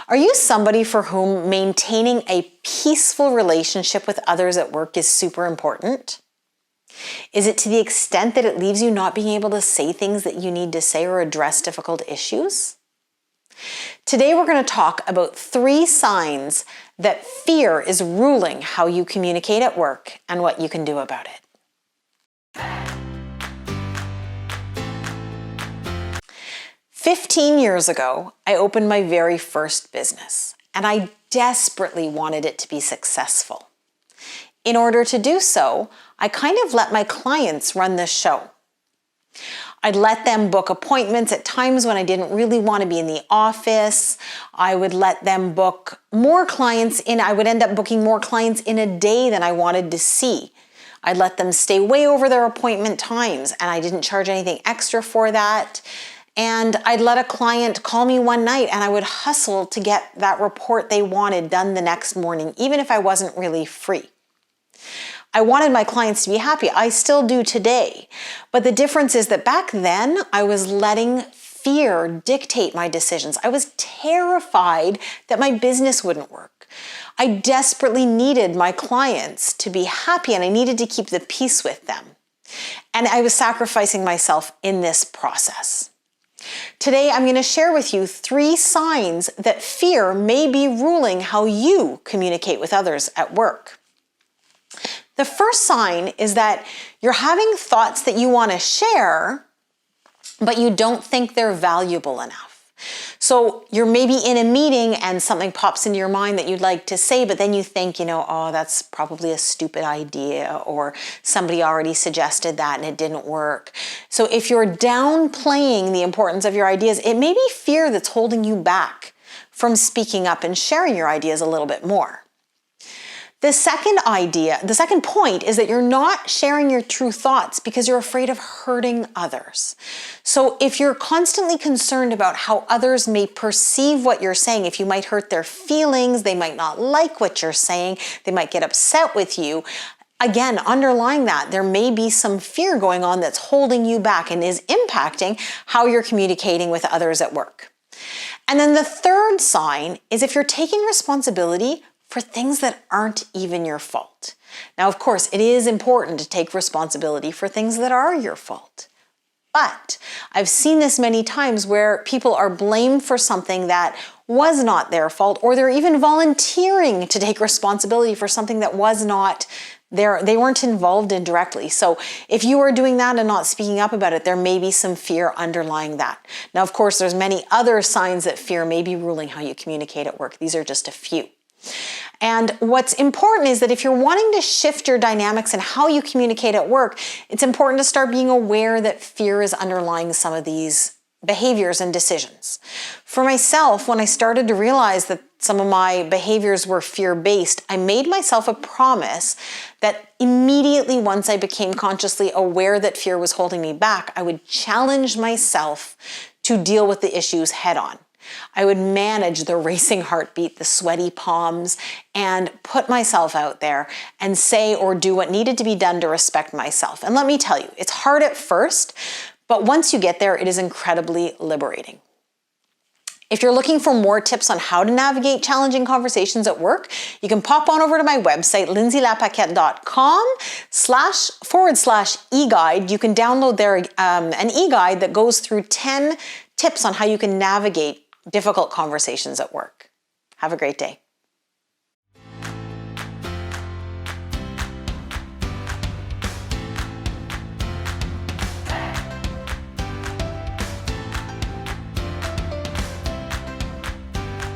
Are you somebody for whom maintaining a peaceful relationship with others at work is super important? Is it to the extent that it leaves you not being able to say things that you need to say or address difficult issues? Today we're going to talk about 3 signs that fear is ruling how you communicate at work and what you can do about it. "15 years ago, I opened my very first business, and I desperately wanted it to be successful. In order to do so, I kind of let my clients run the show. I'd let them book appointments at times when I didn't really want to be in the office. I would let them book more clients in. I would end up booking more clients in a day than I wanted to see. I'd let them stay way over their appointment times, and I didn't charge anything extra for that. And I'd let a client call me one night and I would hustle to get that report they wanted done the next morning, even if I wasn't really free. I wanted my clients to be happy. I still do today. But the difference is that back then I was letting fear dictate my decisions. I was terrified that my business wouldn't work. I desperately needed my clients to be happy and I needed to keep the peace with them. And I was sacrificing myself in this process. Today, I'm going to share with you 3 signs that fear may be ruling how you communicate with others at work. The first sign is that you're having thoughts that you want to share, but you don't think they're valuable enough. So you're maybe in a meeting and something pops into your mind that you'd like to say, but then you think, oh, that's probably a stupid idea, or somebody already suggested that and it didn't work. So if you're downplaying the importance of your ideas, it may be fear that's holding you back from speaking up and sharing your ideas a little bit more. The second point is that you're not sharing your true thoughts because you're afraid of hurting others. So if you're constantly concerned about how others may perceive what you're saying, if you might hurt their feelings, they might not like what you're saying, they might get upset with you, again, underlying that, there may be some fear going on that's holding you back and is impacting how you're communicating with others at work. And then the third sign is if you're taking responsibility for things that aren't even your fault. Now, of course, it is important to take responsibility for things that are your fault. But I've seen this many times where people are blamed for something that was not their fault, or they're even volunteering to take responsibility for something that was not they weren't involved in directly. So if you are doing that and not speaking up about it, there may be some fear underlying that. Now, of course, there's many other signs that fear may be ruling how you communicate at work. These are just a few. And what's important is that if you're wanting to shift your dynamics and how you communicate at work, it's important to start being aware that fear is underlying some of these behaviors and decisions. For myself, when I started to realize that some of my behaviors were fear-based, I made myself a promise that immediately once I became consciously aware that fear was holding me back, I would challenge myself to deal with the issues head-on. I would manage the racing heartbeat, the sweaty palms, and put myself out there and say or do what needed to be done to respect myself. And let me tell you, it's hard at first, but once you get there, it is incredibly liberating. If you're looking for more tips on how to navigate challenging conversations at work, you can pop on over to my website, lindsaylapaquette.com/e-guide. You can download there an e-guide that goes through 10 tips on how you can navigate difficult conversations at work. Have a great day.